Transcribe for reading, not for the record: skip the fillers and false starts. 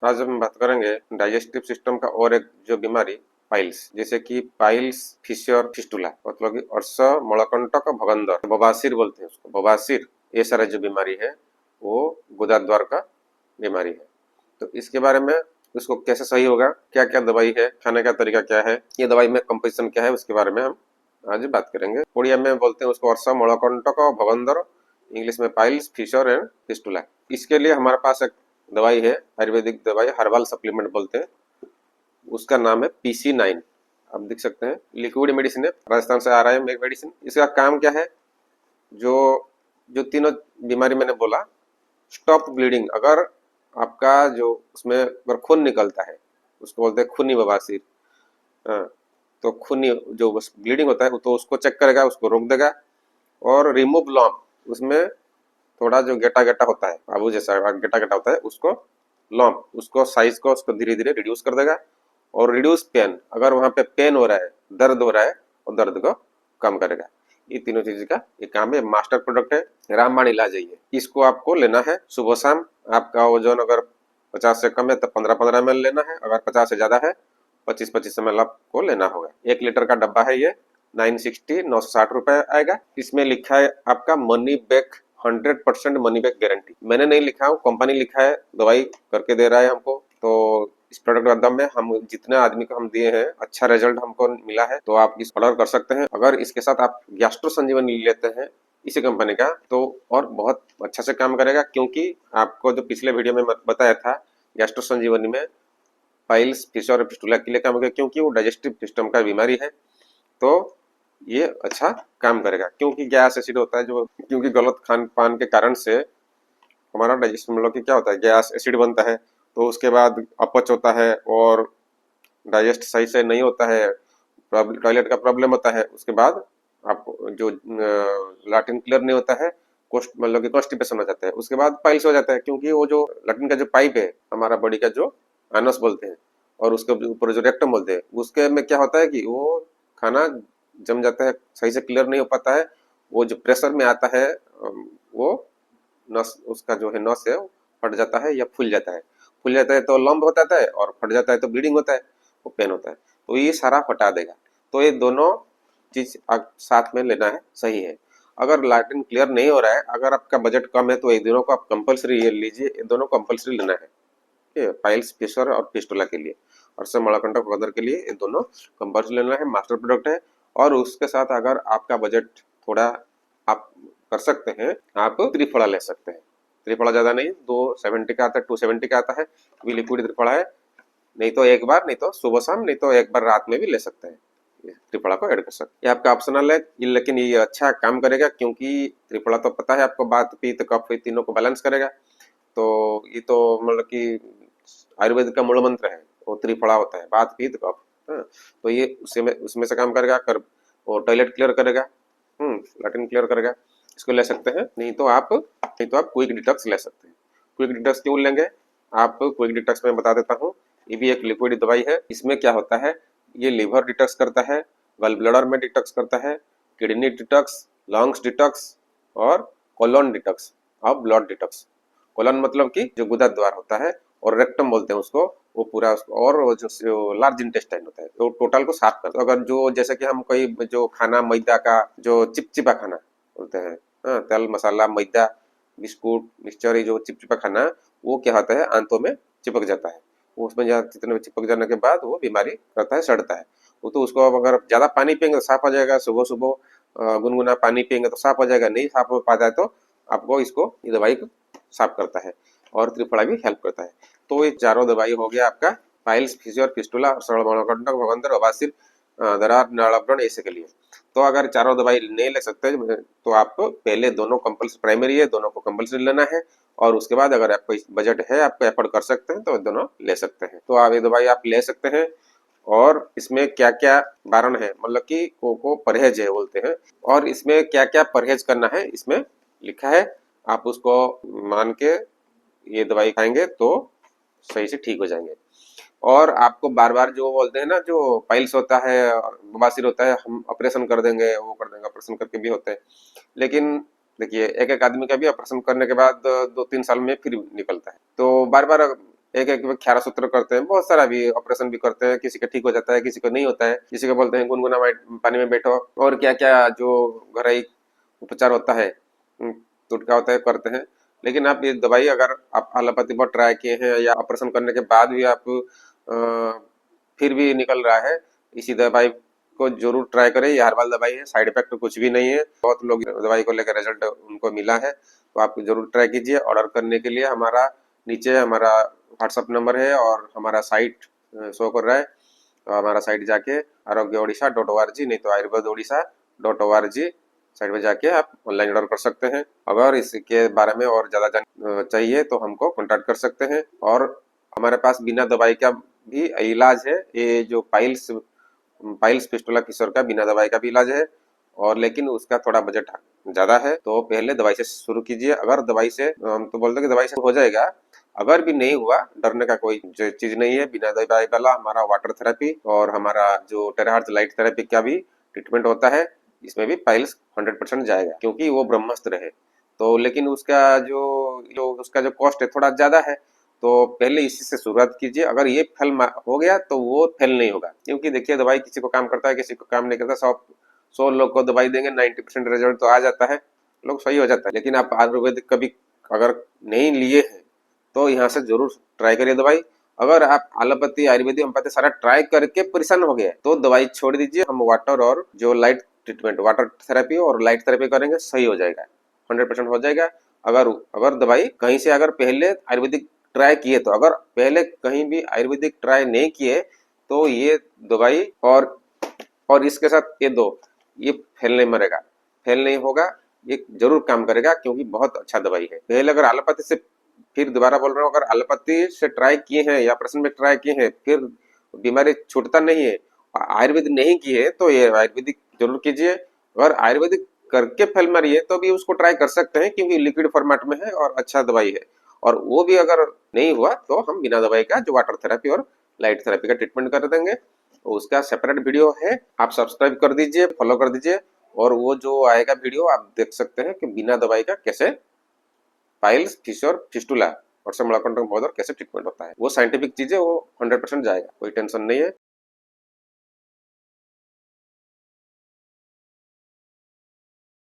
आज हम बात करेंगे डाइजेस्टिव सिस्टम का और एक जो बीमारी पाइल्स, जैसे कि पाइल्स, फिशर, फिस्टुला, मतलब कि अर्श, मणकंटक, भगंदर, बवासीर बोलते हैं उसको, बवासीर। ये सारा जो बीमारी है वो गुदा द्वार का बीमारी है। तो इसके बारे में उसको कैसे सही होगा, क्या क्या दवाई है, खाने का तरीका क्या है, ये दवाई में कंपोजिशन क्या है, उसके बारे में हम आज बात करेंगे। उड़िया में बोलते हैं उसको अर्श, मणकंटक और भगंदर, इंग्लिश में पाइल्स, फिशर एंड फिस्टुला। इसके लिए हमारे पास एक दवाई है, आयुर्वेदिक दवाई, हर्बल सप्लीमेंट बोलते हैं, उसका नाम है PC9। आप देख सकते हैं, लिक्विड मेडिसिन है, राजस्थान से आ रहा है मेडिसिन। इसका काम क्या है, जो जो तीनों बीमारी मैंने बोला, स्टॉप ब्लीडिंग, अगर आपका जो उसमें अगर खून निकलता है उसको बोलते हैं खूनी बवासीर। हाँ, तो खूनी जो बस ब्लीडिंग होता है तो उसको चेक करेगा, उसको रोक देगा। और रिमूव लॉम्प, उसमें थोड़ा जो गेटा गेटा होता है, बाबू जैसा गेटा गेटा होता है, उसको लॉम्प, उसको साइज को उसको धीरे धीरे रिड्यूस कर देगा। और रिड्यूस पेन, अगर वहां पे पेन हो रहा है, दर्द हो रहा है, और दर्द को कम करेगा। ये तीनों चीज का ये काम है। मास्टर प्रोडक्ट है, रामबाण इलाज है ये। इसको आपको लेना है सुबह शाम। आपका वजन अगर 50 से कम है तो 15-15 ml लेना है, अगर 50 से ज्यादा है 25-25 ml आपको लेना होगा। 1 लीटर का डब्बा है ये, 960 आएगा। इसमें लिखा है आपका money back, 100% money back guarantee. मैंने नहीं लिखा हूँ, कंपनी लिखा है, दवाई करके दे रहा है हमको। तो इस प्रोडक्ट का दम में हम जितने आदमी को हम दिए हैं, अच्छा रिजल्ट हमको मिला है। तो आप इस ऑर्डर कर सकते हैं। अगर इसके साथ आप गैस्ट्रो संजीवनी लेते हैं इसी कंपनी का, तो और बहुत अच्छा से काम करेगा। क्योंकि आपको जो पिछले वीडियो में बताया था, गैस्ट्रो संजीवनी में पाइल्स, फिशर और फिस्टुला के लिए काम करेगा, क्योंकि वो डाइजेस्टिव सिस्टम का बीमारी है। तो ये अच्छा काम करेगा, क्योंकि गैस एसिड होता है जो, क्योंकि गलत खान पान के कारण से हमारा डाइजेशन मतलब कि क्या होता है, गैस एसिड बनता है। तो उसके बाद अपच होता है और डाइजेस्ट सही से नहीं होता है, टॉयलेट का प्रॉब्लम होता है। उसके बाद आपको जो लैट्रिन क्लियर नहीं होता है, कोस्ट मतलब कि कॉन्स्टिपेशन हो जाता है। उसके बाद पाइल्स हो जाता है, क्योंकि वो जो लैट्रिन का जो पाइप है हमारा बॉडी का, जो एनस बोलते हैं, और उसके ऊपर जो रेक्टम बोलते हैं, उसके में क्या होता है कि वो खाना जम जाता है, सही से क्लियर नहीं हो पाता है। वो जो प्रेशर में आता है, वो नस, उसका जो है नस है, वो फट जाता है या फूल जाता है। फूल जाता है तो लंब हो जाता है, और फट जाता है तो ब्लीडिंग होता है, वो पेन होता है। तो ये सारा हटा देगा। तो ये दोनों चीज साथ में लेना है, सही है। अगर लैट्रिन क्लियर नहीं हो रहा है, अगर आपका बजट कम है, तो ये दोनों को आप कंपलसरी ये लीजिए, ये दोनों कंपलसरी लेना है, पाइल्स, फिशर और फिस्टुला के लिए, और सब मणकंटक वगैरह के लिए ये दोनों कंपलसरी लेना है। मास्टर प्रोडक्ट है। और उसके साथ अगर आपका बजट थोड़ा आप कर सकते हैं, आप त्रिफला ले सकते हैं। त्रिफला ज्यादा नहीं, 270 का आता है, 270 का आता है, ये लिक्विड त्रिफला है। नहीं तो एक बार, नहीं तो सुबह शाम, नहीं तो एक बार रात में भी ले सकते हैं। त्रिफला को ऐड कर सकते हैं, ये आपका ऑप्शनल है। ये लेकिन ये अच्छा काम करेगा, क्योंकि त्रिफला तो पता है आपको, बात, पित्त, कफ, ये तीनों को बैलेंस करेगा। तो ये तो मतलब कि आयुर्वेद का मूल मंत्र है, वो त्रिफला होता है, बात, पित्त, कफ। हाँ, तो ये उसमें से काम करेगा कर, और टॉयलेट क्लियर करेगा, लैट्रिन क्लियर करेगा। इसको ले सकते हैं। नहीं तो आप क्विक डिटॉक्स ले सकते हैं। क्विक डिटॉक्स क्यों लेंगे, आप क्विक डिटॉक्स में बता देता हूँ। ये भी एक लिक्विड दवाई है। इसमें क्या होता है, ये लिवर डिटॉक्स करता है, गल ब्लडर में डिटॉक्स करता है, किडनी डिटॉक्स, लंग्स डिटॉक्स, और कोलोन डिटॉक्स और ब्लड डिटॉक्स। कोलन मतलब कि जो गुदा द्वार होता है, और रेक्टम बोलते हैं उसको, वो पूरा उसको, और वो जो लार्ज इंटेस्टाइन होता है, तो टोटल को साफ करता है। अगर जो जैसे कि हम कोई जो खाना मैदा का, जो चिपचिपा खाना बोलते हैं, हाँ, तेल मसाला मैदा बिस्कुट मिक्सचर, ये जो चिपचिपा खाना, वो क्या होता है, आंतों में चिपक जाता है। वो उसमें जितने चिपक जाने के बाद वो बीमारी करता है, सड़ता है। वो तो उसको अगर ज्यादा पानी पियेंगे तो साफ हो जाएगा, सुबह सुबह गुनगुना पानी पियेंगे तो साफ हो जाएगा। नहीं साफ हो पाता है तो आपको इसको, ये दवाई साफ करता है। और त्रिफला भी हेल्प करता है। तो ये चारों दवाई हो गया आपका पाइल्स, फिजियोर, फिस्टुला, सरल भगंदर, बवासीर, दरार, नाड़ाव्रण, ऐसे के लिए। तो अगर चारों दवाई नहीं ले सकते तो आप पहले दोनों कंपल्सरी, प्राइमरी है, दोनों को कंपल्सरी लेना है। और उसके बाद अगर आपको बजट है, आपको एफोर्ड कर सकते हैं, तो दोनों ले सकते हैं। तो आप ये दवाई आप ले सकते हैं। और इसमें क्या क्या बारण है, मतलब कि को परहेज है बोलते हैं, और इसमें क्या क्या परहेज करना है इसमें लिखा है। आप उसको मान के ये दवाई खाएंगे तो सही से ठीक हो जाएंगे। और आपको बार बार जो बोलते हैं ना, जो पाइल्स होता है, बवासीर होता है, हम ऑपरेशन कर देंगे, वो कर देंगे, ऑपरेशन करके भी होते हैं। लेकिन देखिए, एक एक आदमी का भी ऑपरेशन करने के बाद 2-3 साल में फिर निकलता है। तो बार बार एक एक ख्यारा सूत्र करते हैं, बहुत सारा भी ऑपरेशन भी करते हैं, किसी का ठीक हो जाता है, किसी को नहीं होता है, किसी को बोलते हैं गुनगुना पानी में बैठो, और क्या क्या जो घरेलू उपचार होता है, टुटका होता है, करते हैं। लेकिन आप ये दवाई अगर आप एलोपैथी बहुत ट्राई किए हैं या ऑपरेशन करने के बाद भी आप फिर भी निकल रहा है, इसी दवाई को जरूर ट्राई करें। ये हर्बल दवाई है, साइड इफेक्ट तो कुछ भी नहीं है, बहुत लोग दवाई को लेकर रिजल्ट उनको मिला है, तो आप जरूर ट्राई कीजिए। ऑर्डर करने के लिए हमारा नीचे हमारा व्हाट्सअप नंबर है और हमारा साइट शो कर रहा है, तो हमारा साइट जाके आरोग्य-odisha.org नहीं तो ayurved-odisha.org साइट में जाके आप ऑनलाइन ऑर्डर कर सकते हैं। अगर इसके बारे में और ज्यादा जान चाहिए तो हमको कांटेक्ट कर सकते हैं। और हमारे पास बिना दवाई का भी इलाज है, ये जो पाइल्स फिस्टुला फिशर का बिना दवाई का भी इलाज है, और लेकिन उसका थोड़ा बजट ज्यादा है, तो पहले दवाई से शुरू कीजिए। अगर दवाई से हम तो बोलते हैं कि दवाई से हो जाएगा, अगर भी नहीं हुआ, डरने का कोई चीज नहीं है। बिना दवाई वाला हमारा वाटर थेरेपी और हमारा जो टेराहर्ट्ज लाइट थेरेपी का भी ट्रीटमेंट होता है, इसमें भी पाइल्स 100% जाएगा, क्योंकि वो ब्रह्मास्त्र है। तो लेकिन उसका जो कॉस्ट है थोड़ा ज्यादा है, तो पहले इसी से शुरुआत कीजिए। अगर ये फेल हो गया तो वो फेल नहीं होगा, क्योंकि देखिए दवाई किसी को काम करता है, किसी को काम नहीं करता। 100 लोग को दवाई देंगे, 90% रिजल्ट तो आ जाता है, लोग सही हो जाता है। लेकिन आप आयुर्वेदिक कभी अगर नहीं लिए हैं तो यहाँ से जरूर ट्राई करिए दवाई। अगर आप एलोपैथी, आयुर्वेदिक, होम्योपैथी सारा ट्राई करके परेशान हो गए तो दवाई छोड़ दीजिए। हम वाटर और जो लाइट ट्रीटमेंट, वाटर थेरेपी और लाइट थेरेपी करेंगे, सही हो जाएगा, 100% हो जाएगा। अगर अगर दवाई कहीं से अगर पहले आयुर्वेदिक ट्राई किए, तो अगर पहले कहीं भी आयुर्वेदिक ट्राई नहीं किए तो ये दवाई और इसके साथ ये फेल नहीं मरेगा, फेल नहीं होगा, ये जरूर काम करेगा, क्योंकि बहुत अच्छा दवाई है। पहले अगर एलोपैथी से, फिर दोबारा बोल रहा हूँ, अगर एलोपैथी से ट्राई किए हैं या ऑपरेशन में ट्राई किए हैं, फिर बीमारी छूटता नहीं है, आयुर्वेदिक नहीं की है, तो ये आयुर्वेदिक जरूर कीजिए। अगर आयुर्वेदिक करके फेल मारी है तो भी उसको ट्राई कर सकते हैं, क्योंकि लिक्विड फॉर्मेट में है और अच्छा दवाई है। और वो भी अगर नहीं हुआ तो हम बिना दवाई का जो वाटर थेरेपी और लाइट थेरेपी का ट्रीटमेंट कर देंगे। तो उसका सेपरेट वीडियो है, आप सब्सक्राइब कर दीजिए, फॉलो कर दीजिए, और वो जो आएगा वीडियो आप देख सकते हैं कि बिना दवाई का कैसे पाइल्स, फिशर, फिस्टुला और समलाकंटक कैसे ट्रीटमेंट होता है। वो साइंटिफिक चीजें, वो 100% जाएगा, कोई टेंशन नहीं है।